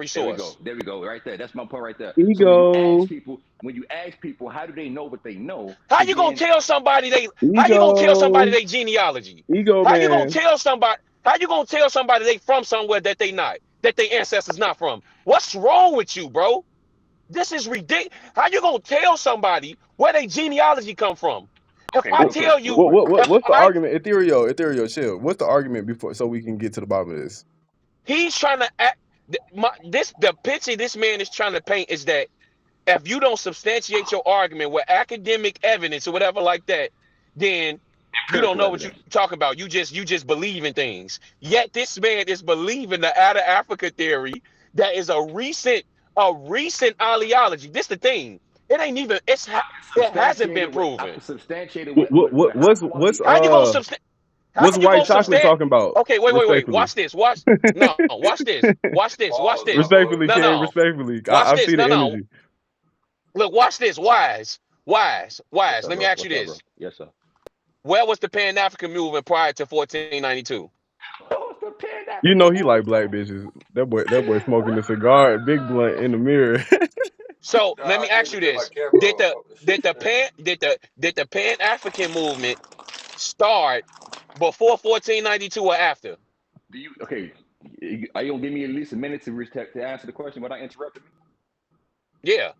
source. There we go. Right there. That's my point right there. So Ego. when you ask people, how do they know what they know? How See, you gonna then tell somebody they how you gonna tell somebody Ego. they genealogy? Ego How you gonna man. tell somebody how you gonna tell somebody they from somewhere that they not, that their ancestors not from? What's wrong with you, bro? This is ridiculous. How you gonna tell somebody where their genealogy come from? If okay, I real quick, tell real you, quick. What's the I argument? Ethereal, chill. What's the argument before so we can get to the bottom of this? he's trying to act the picture this man is trying to paint is that if you don't substantiate your argument with academic evidence or whatever like that, then you don't Empirical know what you evidence. talk about. You just believe in things. Yet this man is believing the out of Africa theory that is a recent ideology. This the thing. It ain't even it hasn't been I can proven. substantiate it What with high quality How you gonna evidence. substan how what's you white gonna chocolate substan talking about? Okay, wait. Respectfully. Watch this. Watch this. Watch this. Watch Pause, this. my boy. Respectfully, No, King, no. respectfully. Watch I this. see the No. energy. Look, watch this. Wise. Wise. What's Wise. up, Let me bro? ask you What's up, bro? this. Yes, sir. Where was the Pan African movement prior to 1492? Oh, the Pan You African know he like movement. black bitches. That boy smoking a cigar, big blunt in the mirror. So let Nah, I me can't ask even you get my this. camera Did off the of did the it. pan did the Pan African movement start before 1492 or after? Do you okay? Are you gonna give me at least a minute to answer the question without interrupting me? Yeah.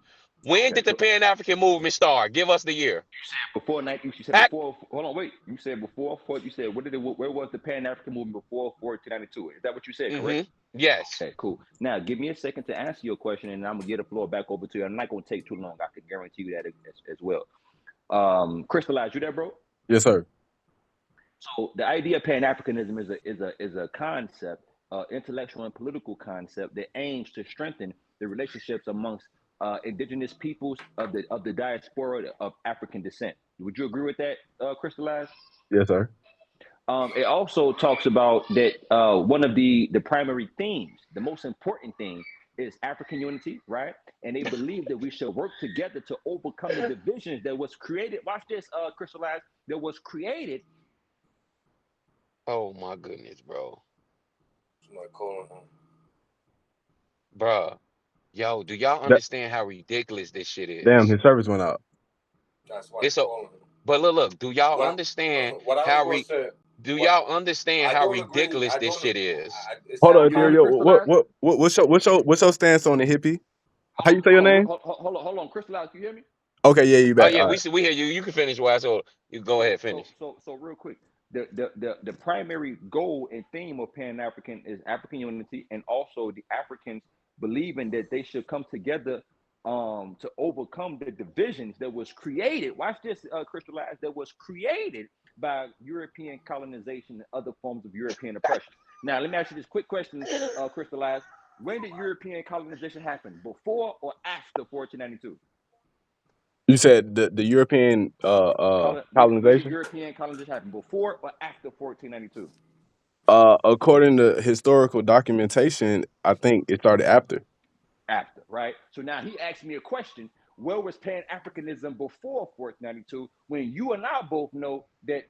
When Okay, did the so Pan African movement start? Give us the year. before night, you said Act, before. Hold on, wait. You said before. You said what did it? Where was the Pan African movement before 1492? Is that what you said? Correct. mm-hmm. Yes. Okay, cool. Now give me a second to answer your question, and I'm gonna get the floor back over to you. I'm not gonna take too long. I can guarantee you that as well. Crystallize, you there, bro? Yes, sir. So the idea of Pan Africanism is a concept, intellectual and political concept that aims to strengthen the relationships amongst indigenous peoples of the diaspora of African descent. Would you agree with that, Crystallize? Yes, sir. It also talks about that one of the primary themes, the most important thing, is African unity, right? And they believe that we should work together to overcome the divisions that was created. Watch this, Crystallize. That was created. Oh my goodness, bro. Somebody calling him. Bruh. Yo, do y'all That understand how ridiculous this shit damn, is? his service went out. That's why he It's a calling him. but look, do y'all What understand what I was how going to say? do What y'all understand I how don't agree. ridiculous I this don't. shit is? It Hold on, sounds You heard like me, Ethereal. Crystallize? What's your stance on the hippie? How you say your name? Hold on, Crystallize. Can you hear me? Okay, yeah, you Oh back. yeah, All right. we hear you. You can finish, why, so you go ahead, finish. Real quick. The primary goal and theme of Pan African is African unity, and also the Africans believing that they should come together to overcome the divisions that was created. Watch this, Crystallize. That was created by European colonization and other forms of European oppression. Now, let me ask you this quick question, Crystallize. When did European colonization happen? Before or after 1492? You said the European When did colonization? European colonization happen? Before or after 1492? According to historical documentation, I think it started after. After, right? So now he asked me a question. Where was Pan Africanism before 1492? When you and I both know that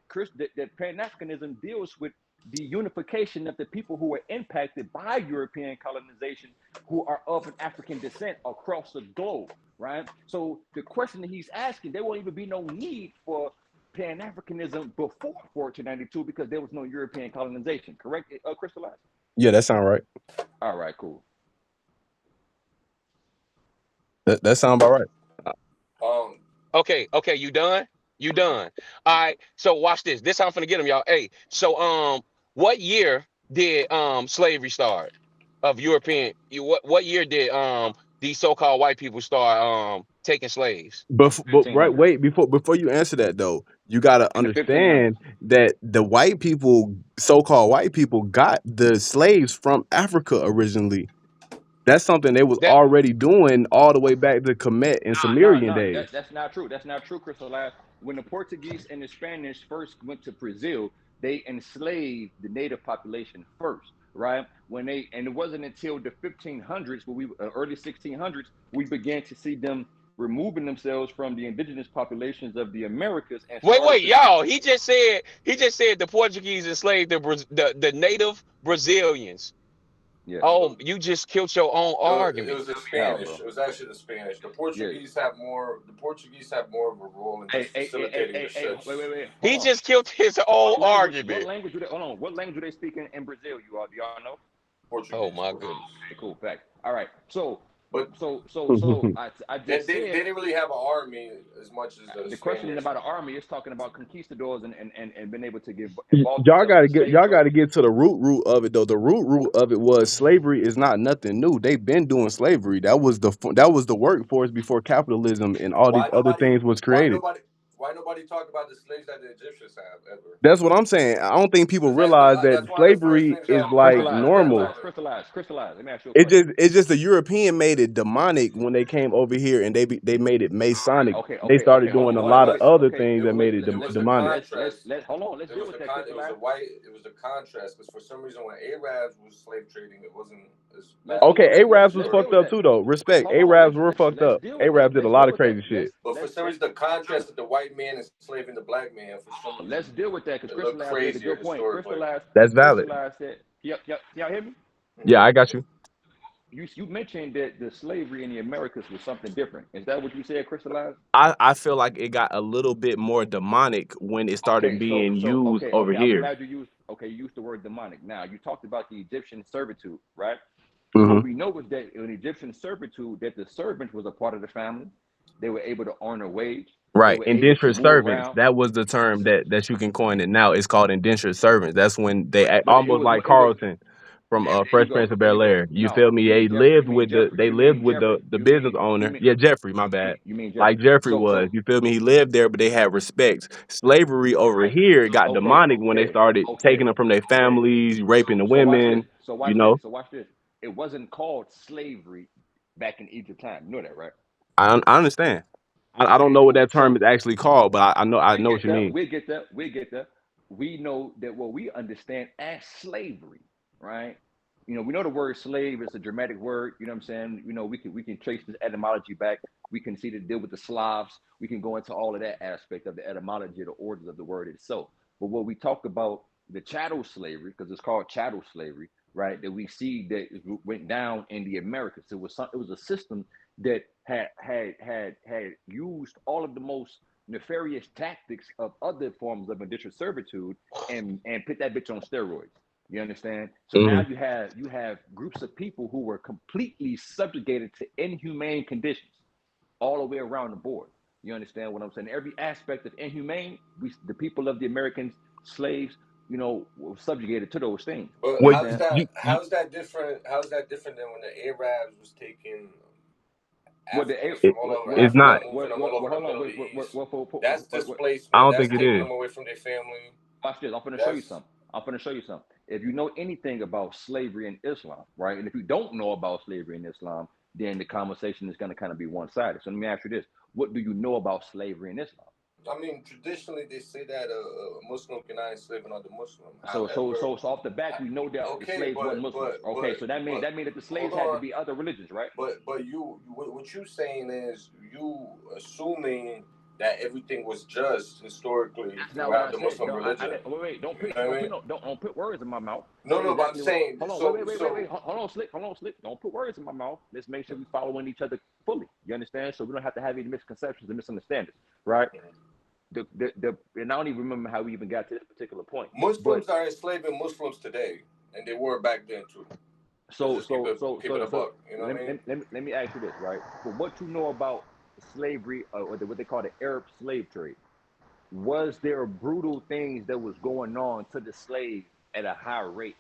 that Pan Africanism deals with the unification of the people who were impacted by European colonization, who are of an African descent across the globe, right? So the question that he's asking, there won't even be no need for Pan Africanism before 1492 because there was no European colonization. Correct, Crystallize? Yeah, that sound right. All right, cool. That sound about right. um Okay, you done? You done. All right. So watch this. This how I'm finna get them, y'all. Hey, so what year did slavery start of European what year did these so-called white people start taking slaves? But right, 1500s. wait, before you answer that though, you gotta In the 1500s. understand that the white people, so-called white people, got the slaves from Africa originally. That's something they was That already doing all the way back to Kemet and Sumerian days. That's not true. That's not true, Crystal. When the Portuguese and the Spanish first went to Brazil, they enslaved the native population first, right? And it wasn't until the 1500s, early 1600s, we began to see them removing themselves from the indigenous populations of the Americas and started wait, to. y'all. He just said the Portuguese enslaved the native Brazilians. Yeah. Oh, you just killed your own It argument. was the How, Spanish. bro? It was actually the Spanish. The Yeah. Portuguese have more. The Portuguese have more of a role in Hey, just hey, hey, hey, facilitating the hey, hey, wait, ships. wait, wait. Hold He on. just killed his own What argument. language do they? Hold on. What language do they speak in Brazil? Do y'all know? Oh Portuguese, my goodness. Portuguese. Okay, cool. Facts. All right. So, But I they, just they, said they didn't really have an army as much as the the question Spaniards. about an army is talking about conquistadors and being able to get involve Y'all themselves in gotta the get slave y'all trade. gotta get to the root of it though. The root of it was slavery is not nothing new. They've been doing slavery. That was the workforce before capitalism and all these Why other nobody? things was Why created. nobody? Why nobody talk about the slaves that the Egyptians have ever? That's what I'm saying. I don't think people Because realize that that's one of the first slavery things is that like Crystallize, Muhammad normal. told crystallize, them. crystallize, crystallize. Let me ask you a It question. just it's just the European made it demonic when they came over here and they made it Masonic. They started doing a Hold on, lot wait, of wait. other Okay, things that made it It was the demonic. contrast. let's hold on. Let's deal with that, It was a crystallize. white. It was the contrast because for some reason when Arabs was slave trading, it wasn't as Let's bad hold Okay, on. as it is Arabs was Let's deal fucked with up historically. that. too though. Respect. Hold on. Arabs were fucked Let's up. deal with that. Arabs did a Let's lot deal of with that. crazy shit. But for some reason, the contrast of the white man enslaving the black man, for some let's reason, deal with that because it looked crystallize made a crazier good point. historically. That's valid. Crystallize said, yep, yep. Y'all hear me? Yeah, Hmm. I got you. You mentioned that the slavery in the Americas was something different. Is that what you said, crystallize? I feel like it got a little bit more demonic when it started Okay, being used over I'm here. glad you used the word demonic. Now you talked about the Egyptian servitude, right? What Hmm. we know is that in Egyptian servitude, that the servant was a part of the family. They were able to earn a wage. They Right, were able to indentured move servants. around. That was the term that you can coin it now. It's called indentured servants. That's when But almost like it was Carlton from there you Fresh go. Prince of There you Bel go. Air. You No, feel me? They lived with You mean Jeffrey. the business owner. mean Yeah, Jeffrey. My bad. you mean Like Jeffrey. Jeffrey So was. You feel me? He lived there, but they had respects. Slavery over right. here got Okay, demonic when they started okay, taking them from their okay. families, raping the So watch this. women. You know, So watch this. It wasn't called slavery back in Egypt time. You know that, right? I understand. I don't Okay, know what cool. that term is actually called, but I We know what get you that. mean. We get that. We get that. We know that what we understand as slavery, right? We know the word slave is a dramatic word. You know what I'm saying? We can trace this etymology back. We can see the deal with the Slavs. We can go into all of that aspect of the etymology, the origins of the word itself. But what we talk about the chattel slavery, because it's called chattel slavery, right? That we see that it went down in the Americas. It was a system that had used all of the most nefarious tactics of other forms of indentured servitude and put that bitch on steroids. You understand? So now Hmm. you have groups of people who were completely subjugated to inhumane conditions all the way around the board. You understand what I'm saying? Every aspect of inhumane, the people of the Americans, slaves, were subjugated to those things. But You Well, understand? how's that different? How's that different than when the Arabs was taking What the Africans from it, all over it's Africa not. and moving them all over the hold on, Middle East? That's what, I displacement. don't That's think it taking is. them away from their family. watch this. I'm going to show you That's something. If you know anything about slavery in Islam, right? And if you don't know about slavery in Islam, then the conversation is going to kind of be one sided. So let me ask you this: what do you know about slavery in Islam? I mean, traditionally they say that a Muslim cannot enslave another Muslim. So However, off the back, I, we know that the okay, slaves weren't Muslims. Okay, so that means that the hold slaves had to on. be other religions, right? But what you saying is you assuming that everything was just historically That's not what throughout I the said. Muslim I religion. wait. You know what I mean? Don't put words in my mouth. No, Say no, but I'm exactly what. saying Hold on. Wait. Hold on, slick. Don't put words in my mouth. Let's make sure we following each other fully. You understand? So we don't have to have any misconceptions and misunderstandings, right? And I don't even remember how we even got to this particular point. But Muslims are enslaving Muslims today, and they were back then too. Let's so just keep so it so keep it so a so buck. You know what I mean? let me ask you this, right? For what you know about slavery or what they call the Arab slave trade, was there brutal things that was going on to the slaves at a high rate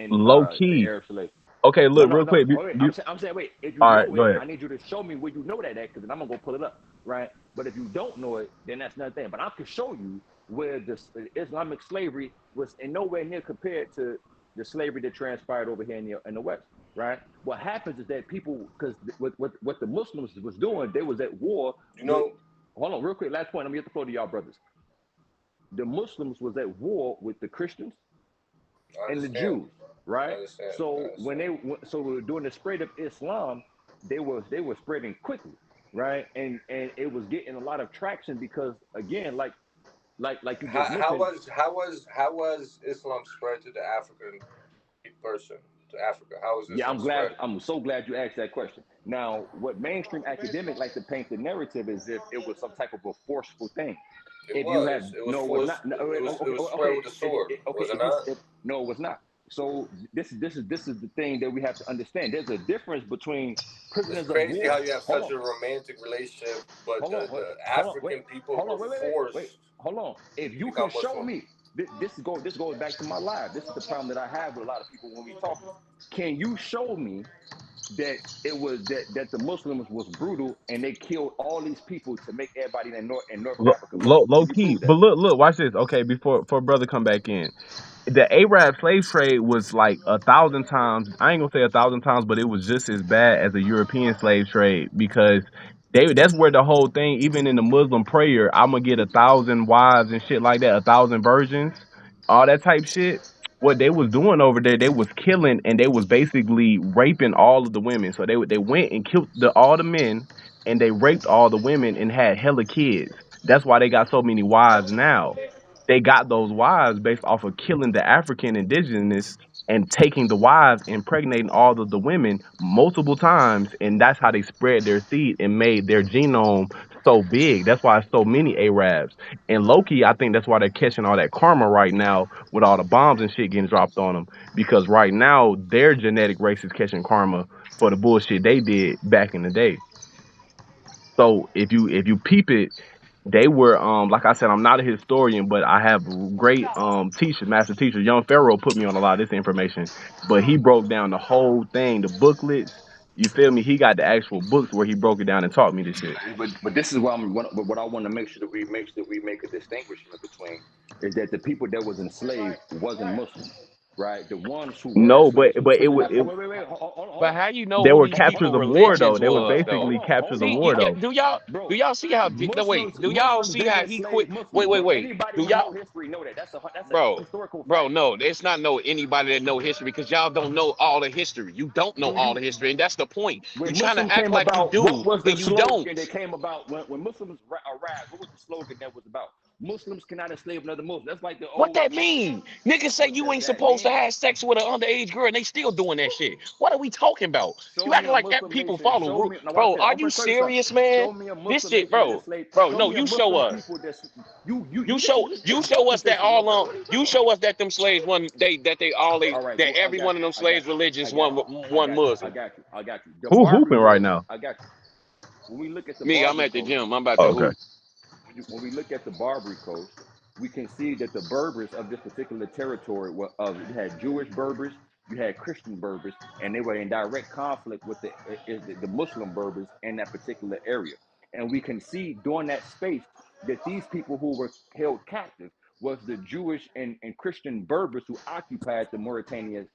Low the key. Arab slave? Okay, No, look, no, real no. quick. Wait. I'm saying, wait. If you All right, know go it, ahead. I need you to show me where you know that at, because then I'm gonna go pull it up, right? But if you don't know it, then that's another thing. But I can show you where the Islamic slavery was in nowhere near compared to the slavery that transpired over here in the West, right? What happens is that people, because what the Muslims was doing, they was at war You with. know, Hold on, real quick. Last point. I'm gonna get the floor to y'all brothers. The Muslims was at war with the Christians I and the understand. Jews, I right? understand. I So understand. during the spread of Islam, they were spreading quickly, right? And it was getting a lot of traction because again, like you just mentioned, How was Islam spread to the African person? Africa? How is this Yeah, I'm glad. spreading? I'm so glad you asked that question. Now, what mainstream academic like to paint the narrative as if it was some type of a forceful thing. It If you was. have It was no, it was forced. not. No, It okay, was spread okay, with the sword. okay. Was it If you, not? if no, it was not. So this is the thing that we have to understand. There's a difference between It's prisoners of crazy how war. you have Hold such on, a romantic relationship, but hold on, the hold on, wait, African people hold were on, wait. forced Hold on. If to you can become show Muslim. me, this goes back to my live. This is the problem that I have with a lot of people when we talking. Can you show me that it was that the Muslims was brutal and they killed all these people to make everybody in North Africa Muslim? Low Can you key. prove that? But look, watch this. Okay, before brother come back in, the Arab slave trade was like 1,000 times. I ain't gonna say 1,000 times, but it was just as bad as a European slave trade because that's where the whole thing. Even in the Muslim prayer, I'm gonna get 1,000 wives and shit like that, 1,000 virgins, all that type shit. What they was doing over there, they was killing and they was basically raping all of the women. So they went and killed all the men and they raped all the women and had hella kids. That's why they got so many wives now. They got those wives based off of killing the African indigenous and taking the wives, impregnating all of the women multiple times, and that's how they spread their seed and made their genome so big. That's why so many Arabs. And Loki, I think that's why they're catching all that karma right now with all the bombs and shit getting dropped on them. Because right now their genetic race is catching karma for the bullshit they did back in the day. So if you peep it, they were like I said, I'm not a historian, but I have great teachers, master teachers. Young Pharaoh put me on a lot of this information, but he broke down the whole thing, the booklets. You feel me? He got the actual books where he broke it down and taught me this shit. But this is what I want to make sure that we make sure that we make a distinguishment between is that the people that was enslaved wasn't Muslims, right? The ones who were No, enslaved. but it was Wait, hold But on, how you know they who were these hold people captures on, of war though. religions They was was though? basically captures of See, war though. do bro. y'all see how no Muslims, wait, do y'all see didn't how he enslave quit? Wait, Muslims, wait, bro. wait. Anybody Do who know y'all history know that. That's a bro, historical bro, fact. no, it's not no anybody that know history because y'all don't know all the history. You don't know Do all you? the history, and that's the point. You When trying to Muslims act came like you about, what do, was the and you slogan that don't. came about when Muslims arrived? What was the slogan that was about? Muslims cannot enslave another Muslim. That's like the What old. that mean? Niggas say What you does ain't that supposed to mean? have sex with an underage girl and they still doing that shit. What are we talking about? Show You me acting a like Muslim people nation. follow Show rule. me. Now watch Bro, this. are I'm you gonna tell you something. serious, man? Show me a This Muslim shit, nation that bro. enslaved. Bro, Show no, me a you show Muslim us. people that's you. You This is show this, you this is show us that competition, all brother. What are you you talking about? show us that them slaves one they that they all they All right, that go. I every got one of you. them I got slaves you. I religions got one you. I one got you. I Muslim. got you. I got you. The Who Barbary hooping right Coast. now? I got you. When we look at the Me, I'm Barbary at the Coast, gym. I'm about Oh, to okay. hoop. when we look at the Barbary Coast, we can see that the Berbers of this particular territory were you had Jewish Berbers, you had Christian Berbers, and they were in direct conflict with the Muslim Berbers in that particular area. And we can see during that space that these people who were held captive was the Jewish and Christian Berbers who occupied the Mauritania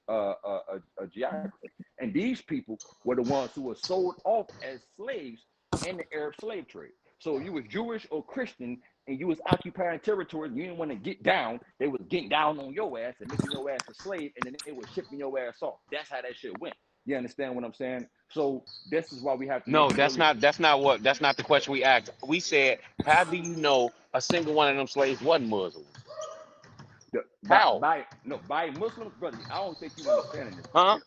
geography. And these people were the ones who were sold off as slaves in the Arab slave trade. So you was Jewish or Christian and you was occupying territories, you didn't want to get down, they was getting down on your ass and making your ass a slave, and then they was shipping your ass off. That's how that shit went. You understand what I'm saying? So this is why we have to make No, it very that's not the question we asked. We said, how do you know a single one of them slaves wasn't Muslim? How? by Muslims, brother. I don't think you understanding this. Huh? You know,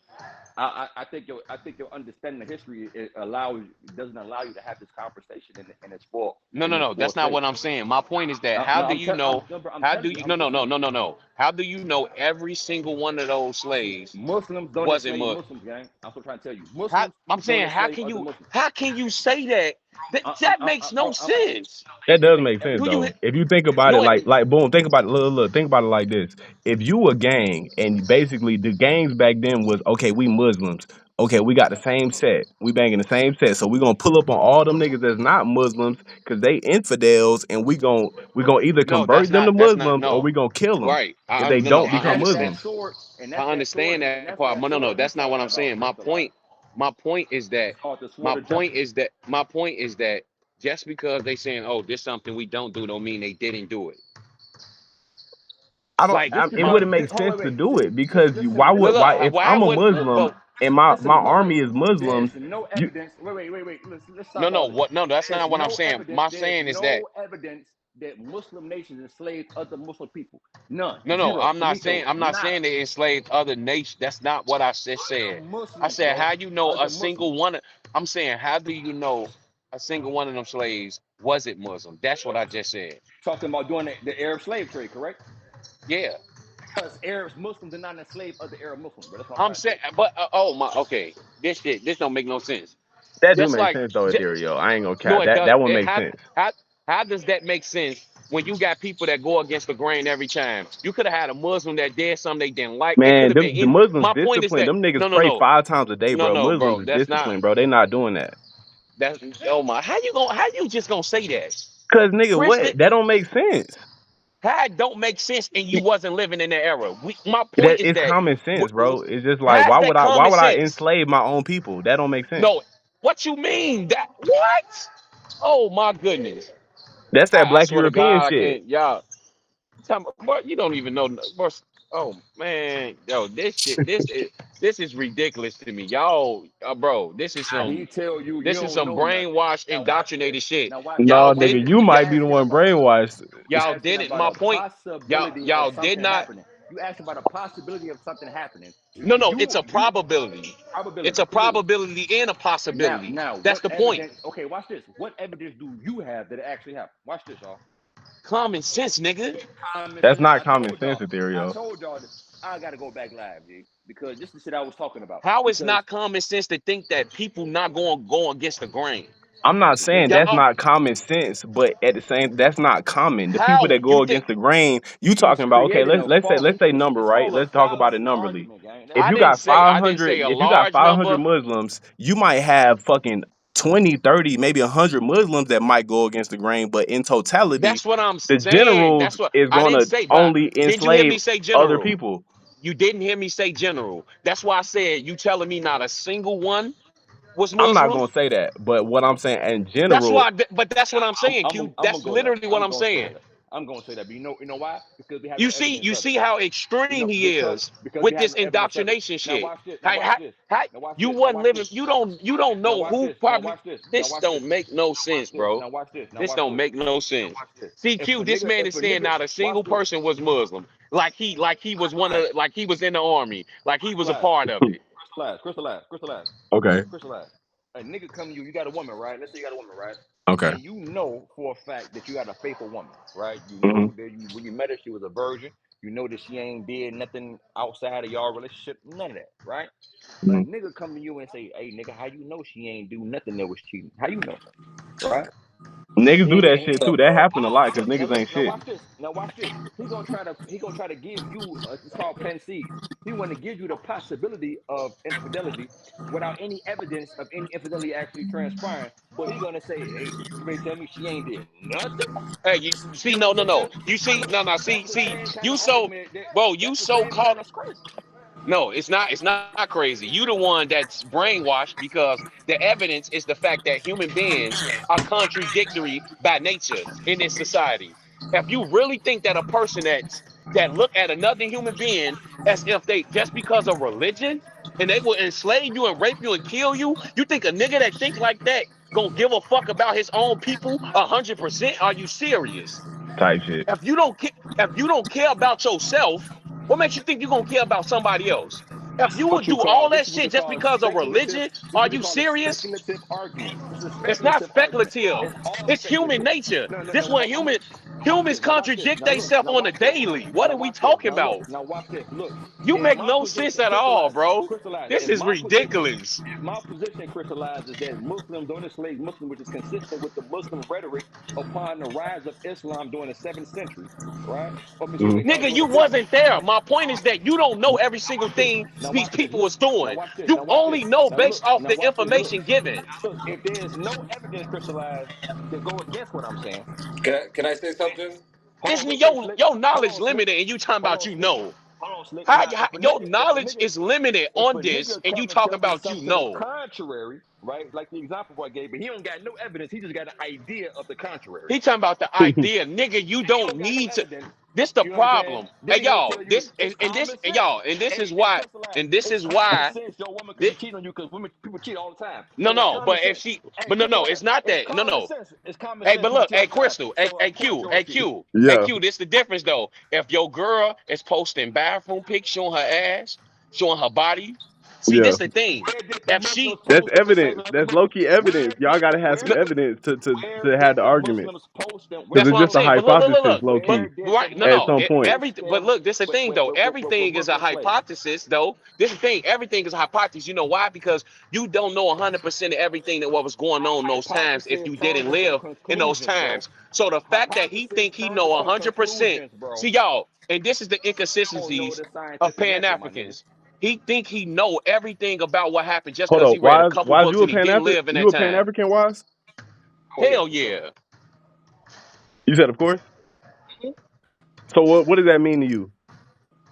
I think your understanding of history doesn't allow you to have this conversation in its full No, no, no. That's not state. what I'm saying. My point is that No, how do you I'm know? no, bro, I'm How do telling you, you? I'm No, no, no, listening. no, no, no. How do you know every single one of those slaves Muslims don't wasn't enslave Muslim? Muslims, gang. I'm still trying to tell you, How, Muslims I'm don't saying, enslave other Muslims. how can you say that? That makes no Bro, sense. That does and make sense Do you? though. If you think about it, No, like boom, think about it. Look, think about it like this. If you a gang and basically the gangs back then was okay, we Muslims. Okay, we got the same set. We banging the same set. So we gonna pull up on all them niggas that's not Muslims because they infidels, and we gonna either no, convert them to that's not Muslims or no. we gonna kill them Right. if they No, no. don't and I become that's understand. Muslims. that sword, and I that's that sword, understand and that that's part. that But no, no. sword you That's not what talking I'm about, saying. My Crystallize. point. My point is that. It's called the My sword of point justice. is that. My point is that. Just because they saying, "Oh, this something we don't do," don't mean they didn't do it. I don't. Like, Just It because, wouldn't make hold sense wait, to wait, do it because why listen, would look, why listen, if why I'm a would? Muslim But and my listen, hold army wait. is Muslims, There's no you evidence. Wait. Let's no, stop no. all this. What? No, that's There's not what I'm no saying. evidence. My There's saying is that no evidence that Muslim nations enslaved other Muslim people? None. No, no, Zero. I'm not Finito. saying Nada. they enslaved other nations. That's not what I just Other said. I Muslims, said bro. how you know a Other single Muslims. one. I'm saying how do you know a single one of them slaves wasn't Muslim? That's what I just said. Talking about doing the Arab slave trade, correct? Yeah, Because Arabs, Muslims did not enslave other Arab Muslims, bro. That's what I'm I'm trying to tell saying, you. but oh my, okay, this don't make no sense. That do Just make like, sense though, Ethereal. I ain't gonna no, cap. it That does. that would make sense. How how does that make sense when you got people that go against the grain every time? You could have had a Muslim that did something they didn't like. It could Man, have been the in. Muslims My point is disciplined. that Them niggas no, no, pray no, 5 times a day, no, bro. no, Muslims bro. is That's not. disciplined, bro. They not doing that. That's oh my. How you just gonna say that? Cause nigga, Christian, what? That don't make sense. how it don't make sense, and you wasn't living in that era. My That point is it's that common sense, bro. It's just like how's that why common would I sense? enslave my own people? That don't make sense. No, what you mean that what? Oh my goodness. That's that I black swear to European God, I shit. can't. Y'all, but you don't even know. Bro, oh man, yo, this is ridiculous to me. Y'all, bro, He tell you you this is don't some know nothing. brainwashed, Now watch this. indoctrinated shit. Now watch this. Y'all No, Now watch nigga, didn't. this. you You might be the asking one about a brainwashed. you Y'all asking didn't. about My a point. possibility of Y'all did something not. happening. You asking about a possibility of something happening. No, no, it's You a you probability. It's probability. a Cool. probability and a possibility. Now That's what the point. evidence? Okay, watch this. What evidence do you have that it actually happened? Watch this, y'all. Common sense, nigga. That's Sense. not common sense, I Ethereal. told y'all. I gotta go back live, G, because this is the shit I was talking about. How it's Because not common sense to think that people not going to go against the grain? I'm not saying listen, that's Y'all, not common sense, but at the same, that's not common. The people how that you go think? against the grain, you it's talking about? Okay, creating a let's say number, it's right? called a Let's talk about it fallacy numberly. argument, gang. That's If I you didn't got say I didn't 500, say a if you got large 500 number. Muslims, you might have fucking 20, 30, maybe 100 Muslims that might go against the grain, but in totality, That's what I'm the saying. generals That's what is I didn't gonna say. But only didn't you hear enslave me say other general? people. You didn't hear me say general. That's why I said you telling me not a single one was I'm not Muslim. gonna say that, but what I'm saying in That's general, why. But that's what I'm saying, Q. I'm gonna That's go there. literally what I'm I'm gonna say saying. that. I'm gonna say that. But you know why? Because we have no evidence You of it. see how extreme he is Because we with have this no evidence of it. indoctrination Now shit. watch this. Now How, watch how, this. how Now watch you this. Now wasn't watch living? this. You don't Now know watch who this. Now probably. watch this. Now This watch this. don't make no Now watch sense, this. bro. Now watch this. Now This watch don't this. make no Now sense. watch this. CQ, this man If is a saying nigga, not a watch single this. person was Muslim, like he was one of, like he was in the army, like he was a Crystallize, part of it. crystallize. okay, Crystallize. A nigga come to you, you got a woman, right? Let's say you got a woman, right? okay, And you know for a fact that you got a faithful woman, right? You hmm know that when you met her, she was a virgin. You know that she ain't did nothing outside of y'all relationship, none of that, right? A hmm nigga come to you and say, "Hey, nigga, how you know she ain't do nothing that was cheating? How you know, right?" niggas do that shit He too. up, That bro? happen a lot because now niggas look, ain't now shit. watch this. Now watch this. He gonna try to give you it's called pansees. He want to give you the possibility of infidelity without any evidence of any infidelity actually transpiring. But he gonna say, "Hey, you may tell me she ain't did nothing." Hey, you see, You no, no, no. understand? You see, no, no. That's the See, same kind you of so, argument that bro. You that's the so same man. caught. That's crazy. No, it's not. It's not crazy. You the one that's brainwashed because the evidence is the fact that human beings are contradictory by nature in this society. If you really think that a person that look at another human being as if they just because of religion and they will enslave you and rape you and kill you, you think a nigga that think like that gonna give a fuck about his own people 100%? Are you serious? Type shit. If you don't care about yourself, what makes you think you're gonna care about somebody else? If you would do all This that is what you shit just call because of speculative. religion, This is are what you you call a serious? speculative argument. This is a It's not speculative argument. speculative. It's all It's human speculative. nature. No, no, This no. what Watch humans this. Now watch this. contradict Now look. themselves Now on the watch this. daily. What Now are we watch this. talking Now look. about? Now watch this. Look. You In make my no sense position, at all, bro. This In is my position, ridiculous. crystallizes that Muslims don't enslave Muslims, which is consistent with the Muslim rhetoric upon the rise of Islam during the 7th century, right? hmm Nigga, During you the fifth. wasn't there. My point is that you don't know every single Watch this. thing Now these watch this. people Look. was doing. You Now watch this. only know Now look. based off Now the watch this. Look. information given. Look. If there's no evidence crystallized to go against what I'm saying, Can I say something? hold on Isn't real quick, Slick. your Hold knowledge on, Slick. limited and you talking Hold about on, you Slick. know? Hold on, Slick. Now, Your knowledge is limited if on a this nigga and you come and talking tell me about you something to the know. contrary, right? Like the example I gave, but he don't got no evidence. He just got an idea of the contrary. He talking about the idea. Nigga, you He don't don't got no need to. evidence. This the You know what I'm saying? problem. Then Hey he gonna y'all, tell you this it's and this common and sense. y'all, and this is Hey, why, Crystalline, and this it's is common why sense your woman could this, be cheating on you because women people cheat all the time. no, So it's no, common but if sense. she, Hey, but no, no, Crystalline, it's not it's that. No, common no. sense. It's common Hey, sense but people look, cheat all hey, the time. Crystal, hey, So hey, of course Q, yours hey, cheat. Q, hey, Yeah, Q. This the difference though. If your girl is posting bathroom pics, showing her ass, showing her body, see, yeah. this the thing. Where did the If Muslims she, That's post them? Wait, evidence. wait, wait, That's wait. low key evidence. Y'all gotta have some no, evidence to Where have did the the argument. Muslims post them? Because that's it's what I'm just a saying. But look, look, look, hypothesis, look. low But key, Where did the right, no, at no. some Muslims point. post Everything. But them look, this the thing though. with Everything is a Muslim slaves? hypothesis though. This the thing. Everything is a hypothesis. You know why? Because you don't know 100% of everything that what was going on in those times if Hypothesis you turns didn't into live in those conclusions, bro. times. So the fact that he Hypothesis think he turns know into 100%. conclusions, bro. See y'all, and this is the You don't know inconsistencies the of scientific Pan method, my nigga. Africans. He think he know everything about what happened just Hold because up, he read a couple why is books you and a he didn't Pan-African? live in You that a time. Pan-African, Wise? Oh yeah, Hell for sure. yeah. You said, of course. Mhm. So what does that mean to you?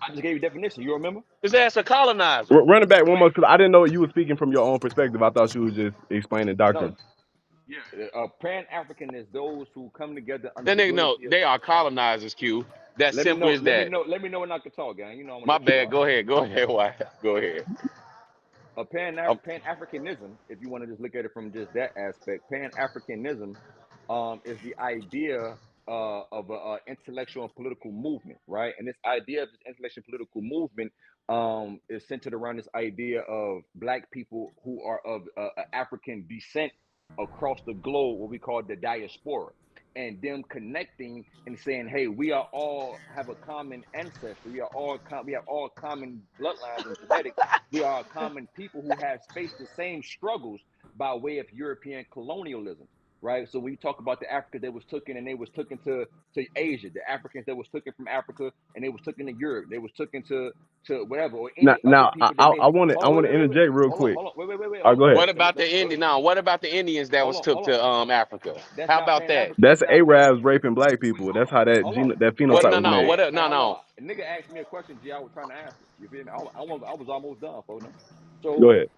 I just gave you definition. You remember? His ass a colonizer. Run it back one more, because I didn't know you were speaking from your own perspective. I thought you was just explaining No. doctrine. Yeah. Pan African is those who come together under That the nigga know unity of. they are colonizers, Q. That's Let me simple know. as that. Let me know when I can talk, gang. You know I'm gonna My let you bad. talk. Go ahead. Go ahead. Why? Go ahead. A Um, Pan Africanism, if you want to just look at it from just that aspect, Pan Africanism is the idea of a intellectual and political movement, right? And this idea of this intellectual and political movement is centered around this idea of black people who are of African descent across the globe, what we call the diaspora, and them connecting and saying, "Hey, we are all have a common ancestry. We have all common bloodlines and genetics. We are common people who have faced the same struggles by way of European colonialism." Right. So when you talk about the Africa that was taken and they was taken to Asia, the Africans that was taken from Africa and they was taken to Europe, they was taken to whatever, or Now, any other I people that may I want to interject real quick. hold on, wait, All right, hold go on, ahead. what about the Indian? Now, what about the Indians that was took hold on. to Africa? That's How not about Pan that? African. That's That's not Pan. Arabs raping black people. That's how Hold on. that What? phenotype No, was no. made. What? Hey, No, hold on. no. A nigga asked me a question, G. I was trying to answer. You feel me? I was almost done, for no. Go So ahead.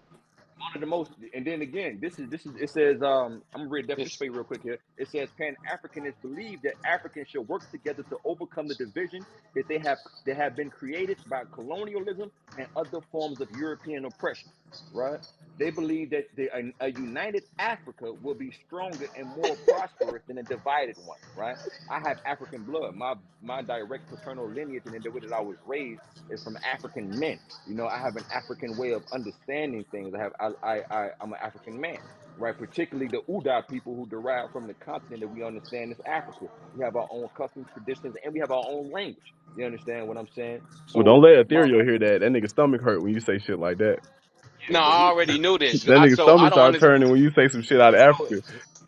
one of the most, and then again, this is it says I'm gonna read a definition It's for you real quick here. It says Pan Africanists believe that Africans should work together to overcome the division that they have been created by colonialism and other forms of European oppression. Right? They believe that a united Africa will be stronger and more prosperous than a divided one. Right? I have African blood. My direct paternal lineage and the way that I was raised is from African men. You know, I have an African way of understanding things. I'm an African man, right? Particularly the Uda people who derive from the continent that we understand as Africa. We have our own customs, traditions, and we have our own language. You understand what I'm saying? Well, don't So let my Ethereal hear that. That nigga stomach hurt when you say shit like that. yeah, no. but I already knew this. That nigga So I stomach don't start understand. turning when you say some shit out of no, Africa.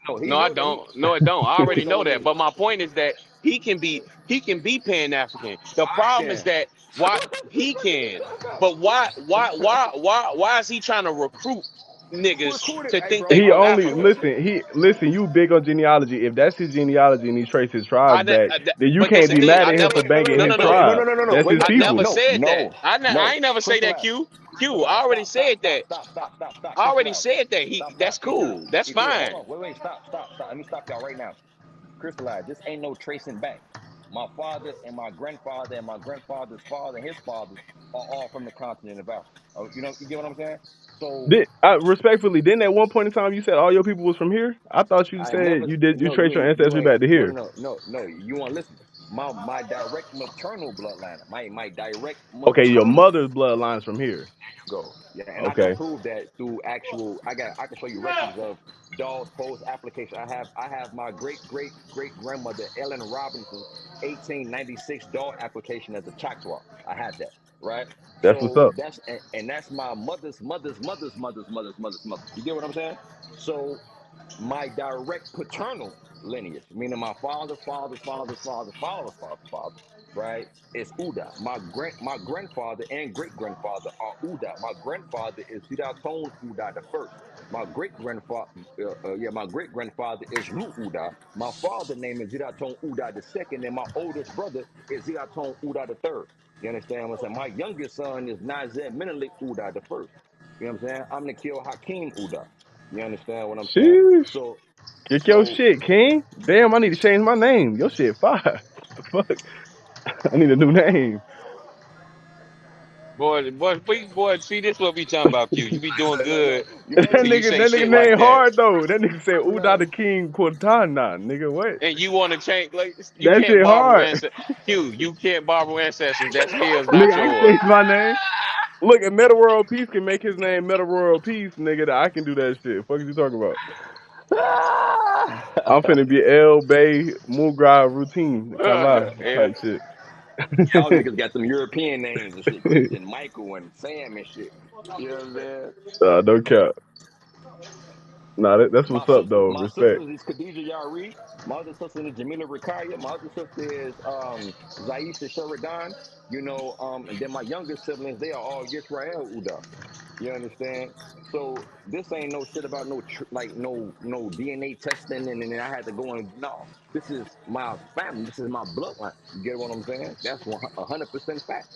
no, he No, I know that he don't. No, it don't. I for already know sure that. do. But my point is that he can be Pan African. The I problem is can. that why he can, but why is he trying to recruit Who niggas recruited? to Hey, think they bro, He I from don't only know this Africa? shit. listen. You big on genealogy. If that's his genealogy and he traces his tribes back, then you But this can't the be thing. mad I at him never. for banging No, his no, Wait, no. no, no, tribe. no, no, no. That's Wait, his I wait, wait. never people. said that. No, I no. ain't never say that. Crystallize. Q. I Crystallize. already said that. I already Crystallize. said that. That's cool. That's Ethereal. Hold fine. on. Wait. Stop. Let me stop y'all right now. Crystallize. This ain't no tracing back. My father and my grandfather and my grandfather's father and his fathers are all from the continent of Africa. Oh, you get what I'm saying? So Respectfully, didn't at one point in time you said all your people was from here? I thought you I said never. you No, trace your ancestry back to here. no. You want to listen? My direct maternal bloodline. My direct Okay, your maternal. mother's bloodline's from here. Go. Yeah, and I can Okay, prove that through actual. I can show you records of Dawes Post application. I have my great grandmother Ellen Robinson's 1896 Daw application as a Choctaw. I have that, right? that's what's So up. and that's my mother's mother. You get what I'm saying? So my direct paternal lineage, meaning my father, right, is Uda. My grandfather and great grandfather are Uda. My grandfather is Zidaton Uda the first. My great grandfather is Lu Uda. My father name is Zidaton Uda the second, and my oldest brother is Zidaton Uda the third. You understand what I'm saying? My youngest son is Nazir Menelik Uda the first. You know what I'm saying? I'm the kill Hakim Uda. You understand what I'm saying? Sheesh. So, Kick your so shit, King. Damn, I need to change my name. Your shit fire. What the fuck? I need a new name. Boy, see this what we talking about, Q. You be doing Look, good you That heard until me? you nigga, say that nigga shit like name that. hard though. That nigga said Uda Look, the King Cortana. Nigga, what? And you want to change, like, you That can't shit borrow hard. ancestors. Q, you can't borrow ancestors. That's his, not Nigga, I can yours. change my name. Look, if Meta World Peace can make his name Meta World Peace, nigga, I can do that shit. Fuck is you talking about? I'm finna be L Bay Mugra routine. Kala Yeah. type shit. y'all niggas got them European names and shit, Christian, Michael, and Sam and shit. You know what I'm saying? No cap. Nah, that's what's up though. My Respect. sisters is Khadija Yari. My other sister is Jamila Rakaya. My other sister is Zaisha Sheridan. And then my younger siblings, they are all Yisrael Uda. You understand? So this ain't no shit about no DNA testing, and then I had to go and no. This is my family. This is my bloodline. You get what I'm saying? That's 100% fact.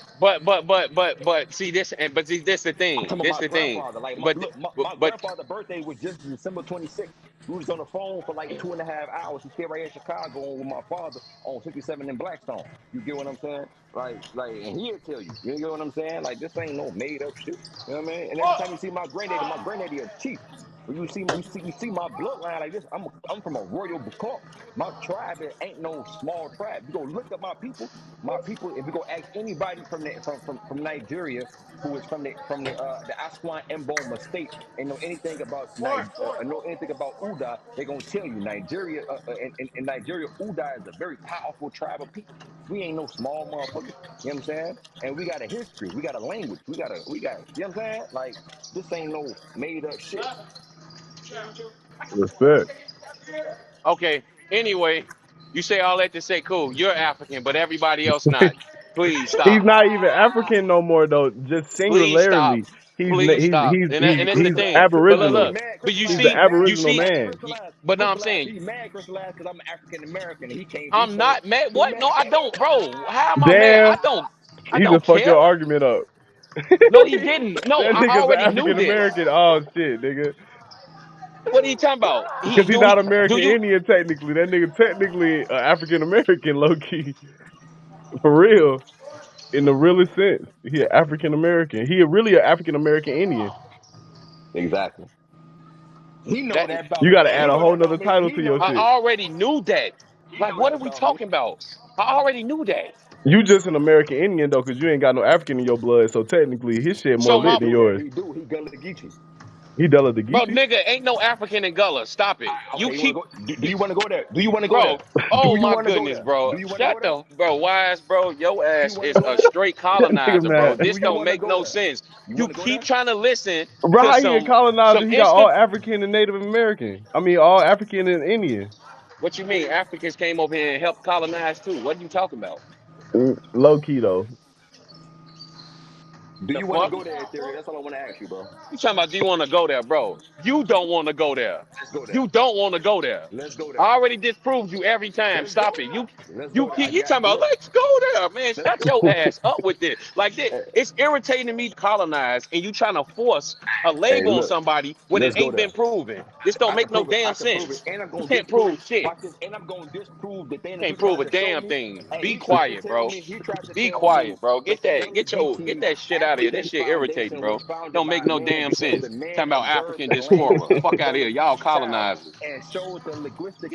See this, and but see this the I'm thing. talking This about my the thing. grandfather. Like, But look, but, my but grandfather's birthday was just December 26th. We was on the phone for like 2.5 hours. He stayed right here in Chicago with my father on 57 in Blackstone. You get what I'm saying? And he'll tell you. You get what I'm saying? Like, this ain't no made up shit. You know what I mean? And every time you see my granddaddy a chief. When you see my bloodline like this, I'm from a royal Bukak. My tribe ain't no small tribe. You go look up my people. If you go ask anybody from Nigeria who is from the Aswan Mboma state and know anything about know anything about Uda, they're gonna tell you Nigeria in Nigeria, Uda is a very powerful tribe of people. We ain't no small motherfuckers. You know what I'm saying? And we got a history, we got a language, you know what I'm saying? Like, this ain't no made up shit. Respect. okay. Anyway, you say all that to say, cool. You're African, but everybody else not. Please He's stop. not even African no more though. Just Please stop. singularly, he's Please he's stop. he's And he's that's the he's Crystallized, thing. But look, He aboriginal. look. mad, But you He's crystallized. an He see, mad. you aboriginal see. Nah, man. crystallized, But no, I'm crystallized. saying He mad, crystallized, because I'm African American and he can't be I'm so. not mad. He What? mad. No, I don't, bro. How am I mad? Damn, I he don't just fucked care. your argument up. No, he didn't. No, That I nigga's an already knew African this. American. Oh shit, nigga. What are you talking about? Because he's not Do American you Indian technically. That nigga technically African American, low key. For real. In the realest sense. He an African American. He really an African American Indian. Exactly. He know that that about You me. gotta add He a know whole that nother about me. title He to know your I that. shit. already knew that. He Like, know what that are we about me. talking about? I already knew that. You just an American Indian though, because you ain't got no African in your blood, so technically his shit more So He lit my than do. yours. He do. He Gullah Geechee. He Della bro, DeGeechee? nigga, ain't no African in Gullah. Stop it. You Okay, you want keep to go? Do you want to go there? Do you want to go there? bro. Oh Do you my want to go goodness, there? bro. Do you want to Shut go there? the bro, wise, bro. Your Do you ass want to is go a there? straight That nigga colonizer, bro. mad. Do This you don't want to make go no there? sense. You want You to go keep there? trying to listen Bro, to how he a some colonizer? He got all instant. African and Native American. I mean, all African and Indian. What you mean? Africans came over here and helped colonize too. What are you talking about? Low key though. Do The you want to fuck? go there, Theory? That's all I want to ask you, bro. You talking about? Do you want to go there, bro? You don't want to go there. Let's go there. You don't want to go there. Let's go there. I already disproved you every time. Let's go Stop it. there. Let's You go there. I keep you got talking about look. let's go there, man. Let's Shut go. your ass up with this. Like this, Hey, it's irritating me to colonize and you trying to force a hey, label on look. somebody when it Let's go ain't there. been proven. This don't I can make no prove it. I damn can prove it. sense. And I'm You gonna can't disprove. prove shit. Watch this. And I'm gonna disprove the thing that you Can't prove tried a to show damn me. thing. Hey, Be he tried to quiet, tell bro. me. He tried to Be tell me quiet, bro. that Get the that. Gullah Get Geechee that shit out of here. This African shit irritating, Foundation was bro. founded Don't make by no man damn because sense. the man Talking about observed African the land diaspora. of the Fuck out of Gullah here. Y'all Geechee tribe colonizers. and showed the linguistic